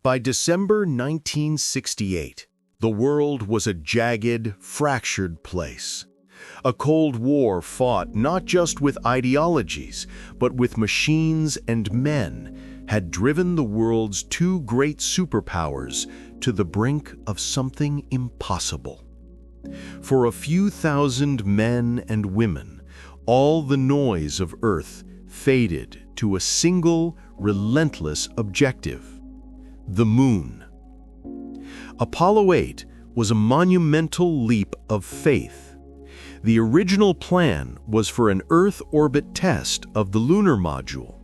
By December 1968, the world was a jagged, fractured place. A Cold War fought not just with ideologies, but with machines and men, had driven the world's two great superpowers to the brink of something impossible. For a few thousand men and women, all the noise of Earth faded to a single, relentless objective: the Moon. Apollo 8 was a monumental leap of faith. The original plan was for an Earth orbit test of the lunar module,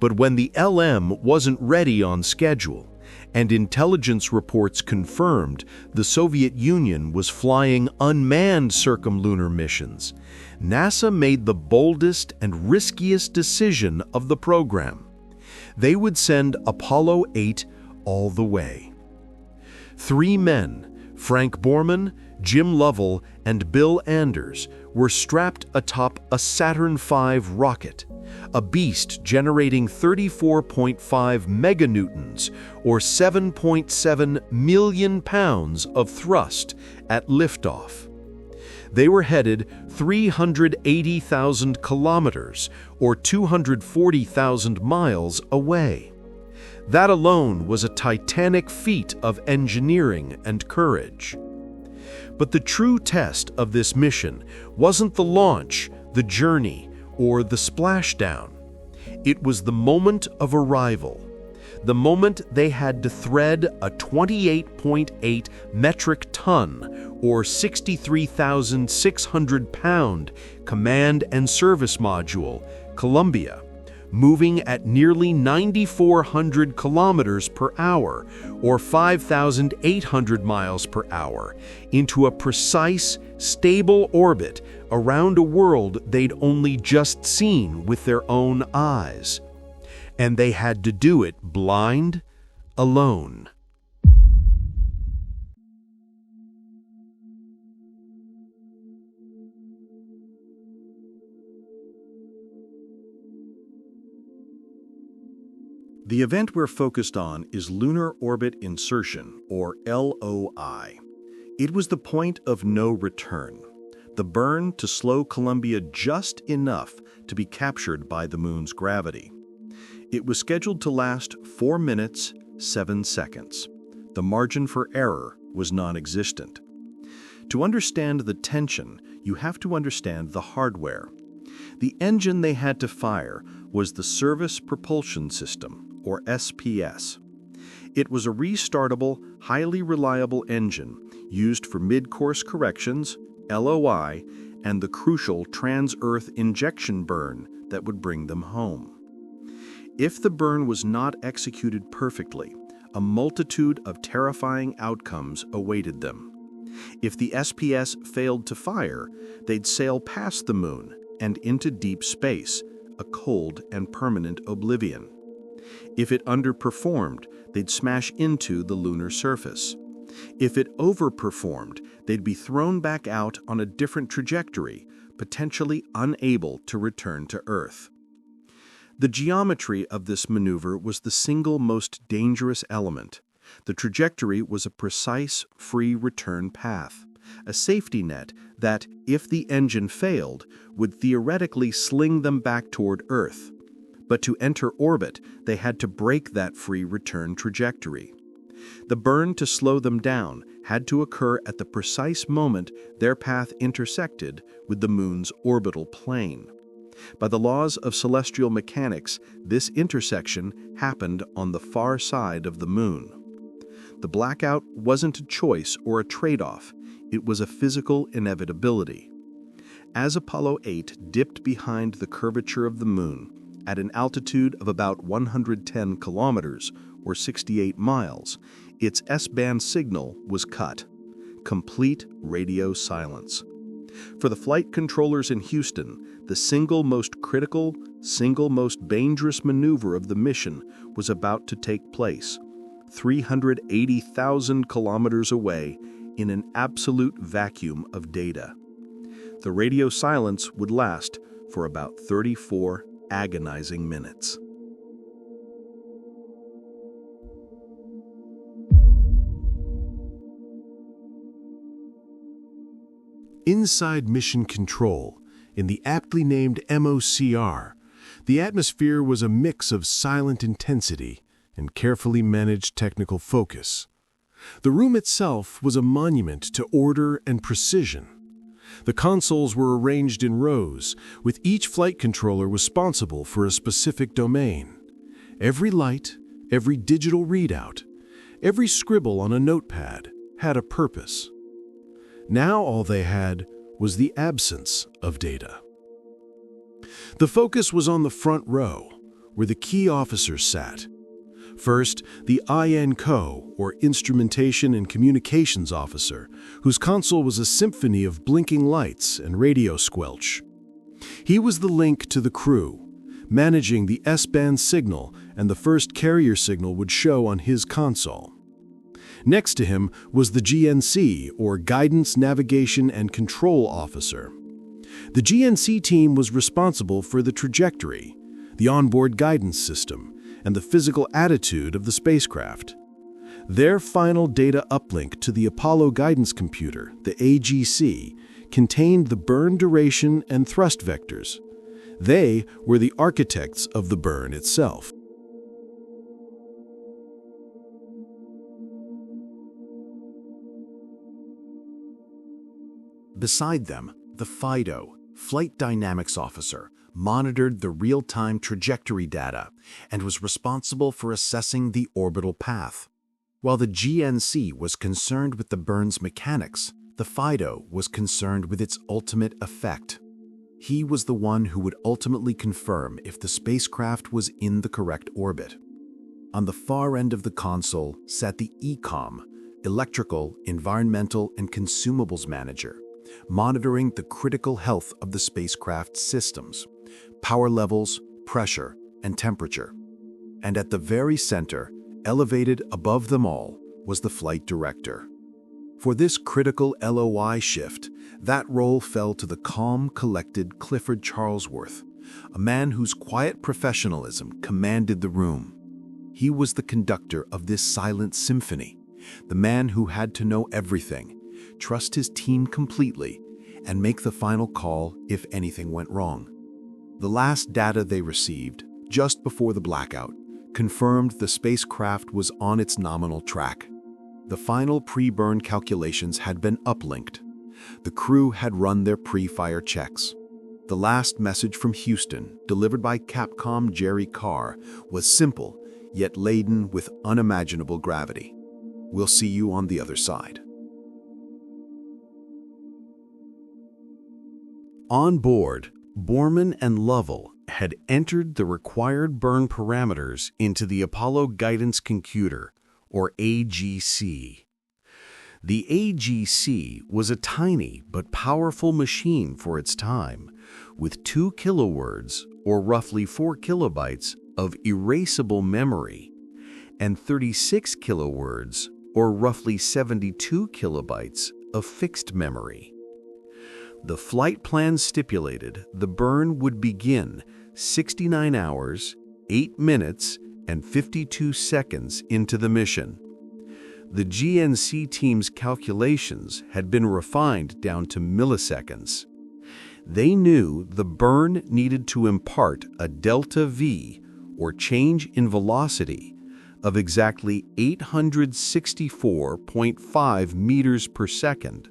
but when the LM wasn't ready on schedule, and intelligence reports confirmed the Soviet Union was flying unmanned circumlunar missions, NASA made the boldest and riskiest decision of the program. They would send Apollo 8 all the way. 3 men, Frank Borman, Jim Lovell, and Bill Anders, were strapped atop a Saturn V rocket, a beast generating 34.5 meganewtons, or 7.7 million pounds of thrust at liftoff. They were headed 380,000 kilometers, or 240,000 miles away. That alone was a titanic feat of engineering and courage. But the true test of this mission wasn't the launch, the journey, or the splashdown. It was the moment of arrival, the moment they had to thread a 28.8 metric ton, or 63,600 pound, command and service module, Columbia, moving at nearly 9,400 kilometers per hour, or 5,800 miles per hour, into a precise, stable orbit around a world they'd only just seen with their own eyes. And they had to do it blind, alone. The event we're focused on is Lunar Orbit Insertion, or LOI. It was the point of no return, the burn to slow Columbia just enough to be captured by the Moon's gravity. It was scheduled to last 4 minutes, 7 seconds. The margin for error was non-existent. To understand the tension, you have to understand the hardware. The engine they had to fire was the Service Propulsion System, or SPS. It was a restartable, highly reliable engine used for mid-course corrections, LOI, and the crucial trans-Earth injection burn that would bring them home. If the burn was not executed perfectly, a multitude of terrifying outcomes awaited them. If the SPS failed to fire, they'd sail past the Moon and into deep space, a cold and permanent oblivion. If it underperformed, they'd smash into the lunar surface. If it overperformed, they'd be thrown back out on a different trajectory, potentially unable to return to Earth. The geometry of this maneuver was the single most dangerous element. The trajectory was a precise, free return path, a safety net that, if the engine failed, would theoretically sling them back toward Earth. But to enter orbit, they had to break that free return trajectory. The burn to slow them down had to occur at the precise moment their path intersected with the Moon's orbital plane. By the laws of celestial mechanics, this intersection happened on the far side of the Moon. The blackout wasn't a choice or a trade-off, it was a physical inevitability. As Apollo 8 dipped behind the curvature of the Moon, at an altitude of about 110 kilometers, or 68 miles, its S-band signal was cut. Complete radio silence. For the flight controllers in Houston, the single most critical, single most dangerous maneuver of the mission was about to take place, 380,000 kilometers away in an absolute vacuum of data. The radio silence would last for about 34 agonizing minutes. Inside Mission Control, in the aptly named MOCR, the atmosphere was a mix of silent intensity and carefully managed technical focus. The room itself was a monument to order and precision. The consoles were arranged in rows, with each flight controller responsible for a specific domain. Every light, every digital readout, every scribble on a notepad had a purpose. Now all they had was the absence of data. The focus was on the front row, where the key officers sat. First, the INCO, or Instrumentation and Communications Officer, whose console was a symphony of blinking lights and radio squelch. He was the link to the crew, managing the S-band signal, and the first carrier signal would show on his console. Next to him was the GNC, or Guidance, Navigation, and Control Officer. The GNC team was responsible for the trajectory, the onboard guidance system, and the physical attitude of the spacecraft. Their final data uplink to the Apollo guidance computer, the AGC, contained the burn duration and thrust vectors. They were the architects of the burn itself. Beside them, the FIDO, Flight Dynamics Officer, monitored the real-time trajectory data and was responsible for assessing the orbital path. While the GNC was concerned with the burn's mechanics, the FIDO was concerned with its ultimate effect. He was the one who would ultimately confirm if the spacecraft was in the correct orbit. On the far end of the console sat the ECOM, Electrical, Environmental, and Consumables Manager, monitoring the critical health of the spacecraft's systems, power levels, pressure, and temperature. And at the very center, elevated above them all, was the flight director. For this critical LOI shift, that role fell to the calm, collected Clifford Charlesworth, a man whose quiet professionalism commanded the room. He was the conductor of this silent symphony, the man who had to know everything, trust his team completely, and make the final call if anything went wrong. The last data they received, just before the blackout, confirmed the spacecraft was on its nominal track. The final pre-burn calculations had been uplinked. The crew had run their pre-fire checks. The last message from Houston, delivered by Capcom Jerry Carr, was simple, yet laden with unimaginable gravity. We'll see you on the other side. On board, Borman and Lovell had entered the required burn parameters into the Apollo Guidance Computer, or AGC. The AGC was a tiny but powerful machine for its time, with 2 kilowords, or roughly 4 kilobytes, of erasable memory, and 36 kilowords, or roughly 72 kilobytes, of fixed memory. The flight plan stipulated the burn would begin 69 hours, 8 minutes, and 52 seconds into the mission. The GNC team's calculations had been refined down to milliseconds. They knew the burn needed to impart a delta V, or change in velocity, of exactly 864.5 meters per second,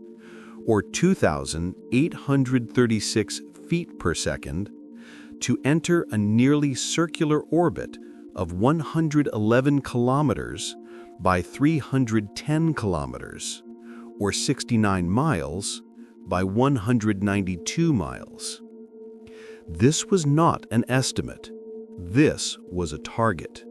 or 2,836 feet per second, to enter a nearly circular orbit of 111 kilometers by 310 kilometers, or 69 miles by 192 miles. This was not an estimate. This was a target.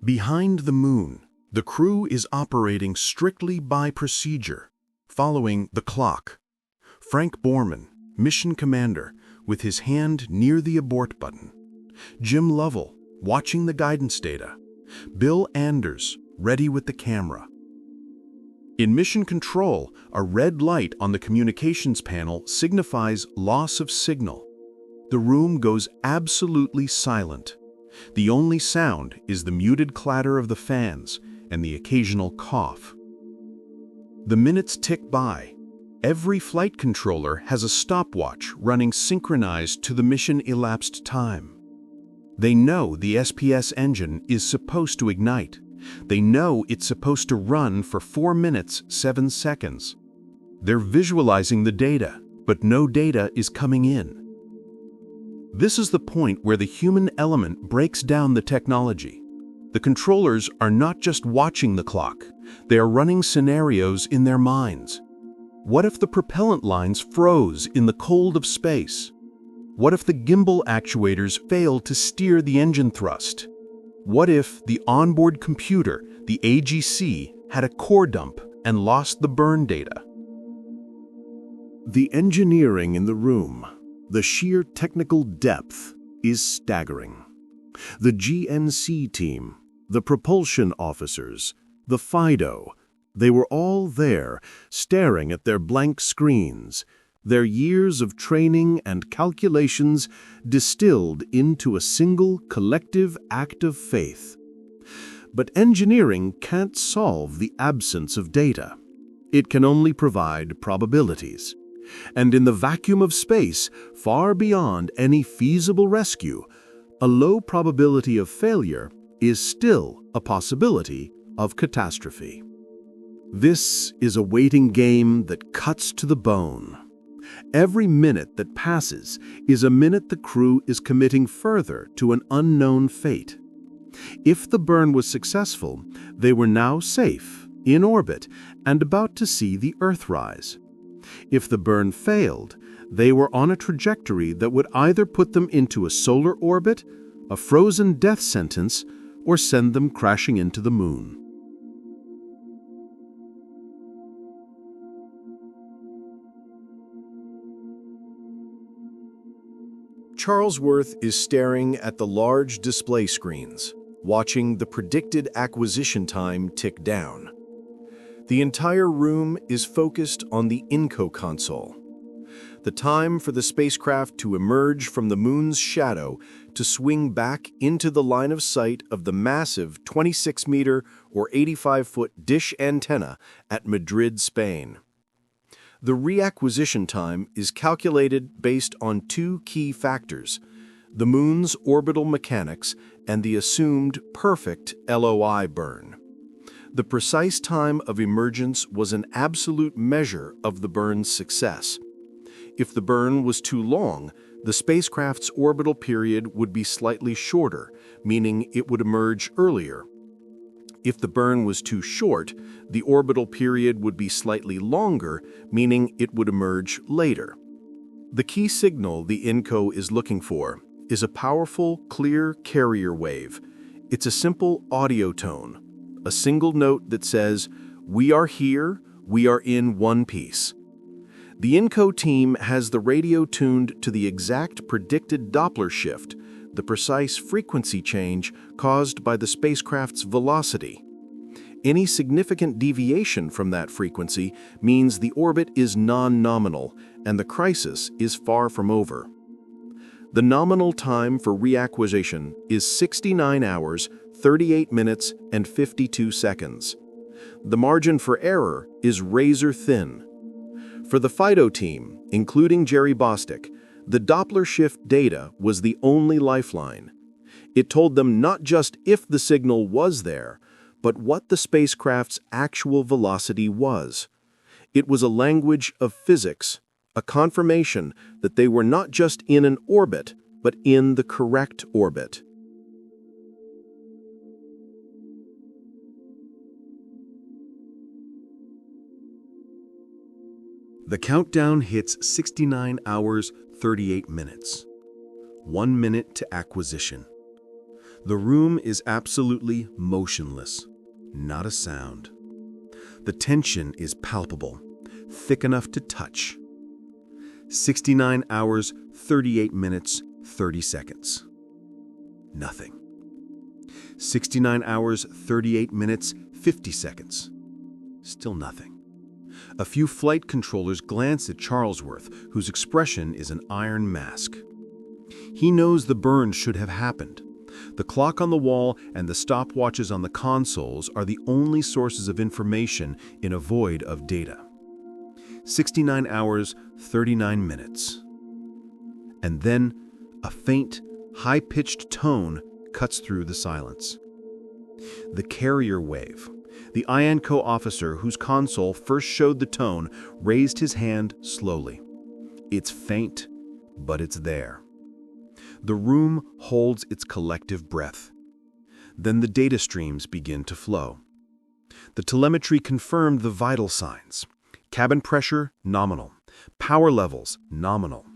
Behind the moon, the crew is operating strictly by procedure, following the clock. Frank Borman, mission commander, with his hand near the abort button. Jim Lovell, watching the guidance data. Bill Anders, ready with the camera. In mission control, a red light on the communications panel signifies loss of signal. The room goes absolutely silent. The only sound is the muted clatter of the fans and the occasional cough. The minutes tick by. Every flight controller has a stopwatch running synchronized to the mission-elapsed time. They know the SPS engine is supposed to ignite. They know it's supposed to run for 4 minutes, 7 seconds. They're visualizing the data, but no data is coming in. This is the point where the human element breaks down the technology. The controllers are not just watching the clock, they are running scenarios in their minds. What if the propellant lines froze in the cold of space? What if the gimbal actuators failed to steer the engine thrust? What if the onboard computer, the AGC, had a core dump and lost the burn data? The engineering in the room, the sheer technical depth, is staggering. The GNC team, the propulsion officers, the FIDO, they were all there, staring at their blank screens, their years of training and calculations distilled into a single collective act of faith. But engineering can't solve the absence of data. It can only provide probabilities. And in the vacuum of space, far beyond any feasible rescue, a low probability of failure is still a possibility of catastrophe. This is a waiting game that cuts to the bone. Every minute that passes is a minute the crew is committing further to an unknown fate. If the burn was successful, they were now safe, in orbit, and about to see the Earthrise. If the burn failed, they were on a trajectory that would either put them into a solar orbit, a frozen death sentence, or send them crashing into the moon. Charlesworth is staring at the large display screens, watching the predicted acquisition time tick down. The entire room is focused on the INCO console. The time for the spacecraft to emerge from the moon's shadow to swing back into the line of sight of the massive 26-meter or 85-foot dish antenna at Madrid, Spain. The reacquisition time is calculated based on two key factors: the moon's orbital mechanics and the assumed perfect LOI burn. The precise time of emergence was an absolute measure of the burn's success. If the burn was too long, the spacecraft's orbital period would be slightly shorter, meaning it would emerge earlier. If the burn was too short, the orbital period would be slightly longer, meaning it would emerge later. The key signal the INCO is looking for is a powerful, clear carrier wave. It's a simple audio tone, a single note that says, "We are here, we are in one piece." The INCO team has the radio tuned to the exact predicted Doppler shift, the precise frequency change caused by the spacecraft's velocity. Any significant deviation from that frequency means the orbit is non-nominal and the crisis is far from over. The nominal time for reacquisition is 69 hours, 38 minutes, and 52 seconds. The margin for error is razor thin. For the FIDO team, including Jerry Bostick, the Doppler shift data was the only lifeline. It told them not just if the signal was there, but what the spacecraft's actual velocity was. It was a language of physics, a confirmation that they were not just in an orbit, but in the correct orbit. The countdown hits 69 hours, 38 minutes. 1 minute to acquisition. The room is absolutely motionless, not a sound. The tension is palpable, thick enough to touch. 69 hours, 38 minutes, 30 seconds. Nothing. 69 hours, 38 minutes, 50 seconds. Still nothing. A few flight controllers glance at Charlesworth, whose expression is an iron mask. He knows the burn should have happened. The clock on the wall and the stopwatches on the consoles are the only sources of information in a void of data. 69 hours, 39 minutes. And then a faint, high-pitched tone cuts through the silence. The carrier wave. The IANCO officer whose console first showed the tone raised his hand slowly. It's faint, but it's there. The room holds its collective breath. Then the data streams begin to flow. The telemetry confirmed the vital signs. Cabin pressure, nominal. Power levels, nominal.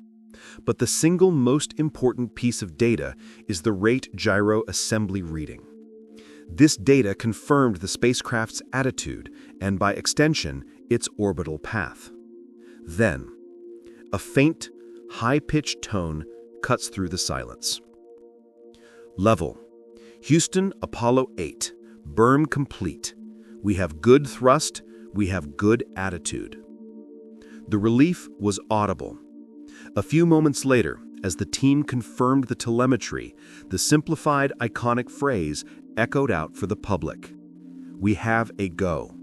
But the single most important piece of data is the rate gyro assembly reading. This data confirmed the spacecraft's attitude and, by extension, its orbital path. Then, a faint, high-pitched tone cuts through the silence. Level. Houston, Apollo 8. Burn complete. We have good thrust. We have good attitude. The relief was audible. A few moments later, as the team confirmed the telemetry, the simplified, iconic phrase echoed out for the public. We have a go.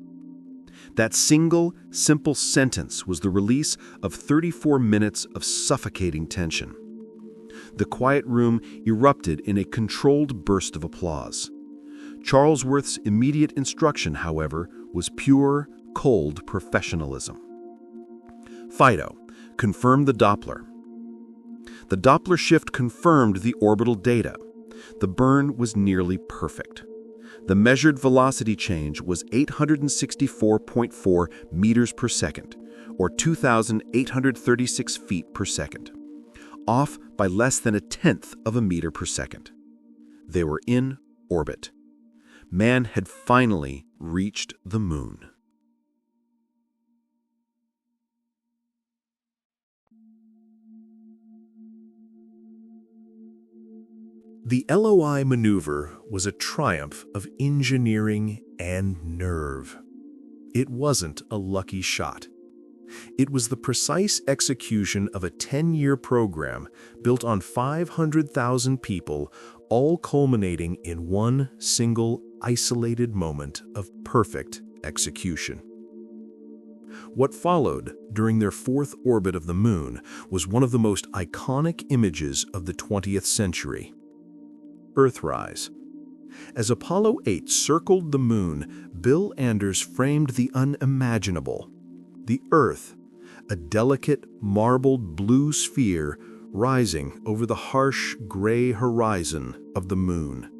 That single, simple sentence was the release of 34 minutes of suffocating tension. The quiet room erupted in a controlled burst of applause. Charlesworth's immediate instruction, however, was pure, cold professionalism. Fido, confirm the Doppler. The Doppler shift confirmed the orbital data. The burn was nearly perfect. The measured velocity change was 864.4 meters per second, or 2,836 feet per second, off by less than 1/10 of a meter per second. They were in orbit. Man had finally reached the moon. The LOI maneuver was a triumph of engineering and nerve. It wasn't a lucky shot. It was the precise execution of a 10-year program built on 500,000 people, all culminating in one single, isolated moment of perfect execution. What followed during their fourth orbit of the moon was one of the most iconic images of the 20th century. Earthrise. As Apollo 8 circled the moon, Bill Anders framed the unimaginable. The Earth, a delicate, marbled blue sphere rising over the harsh, gray horizon of the moon.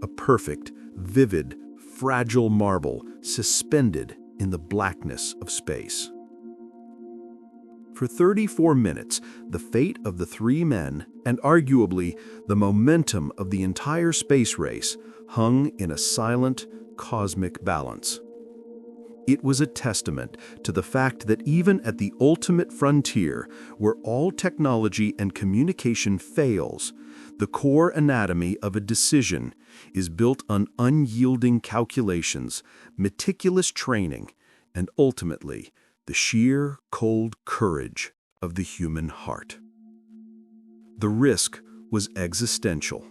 A perfect, vivid, fragile marble suspended in the blackness of space. For 34 minutes, the fate of the three men, and arguably the momentum of the entire space race, hung in a silent, cosmic balance. It was a testament to the fact that even at the ultimate frontier, where all technology and communication fails, the core anatomy of a decision is built on unyielding calculations, meticulous training, and ultimately, the sheer, cold courage of the human heart. The risk was existential.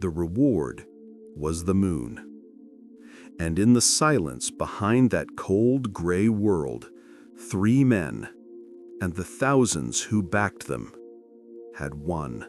The reward was the moon. And in the silence behind that cold gray world, three men, and the thousands who backed them, had won.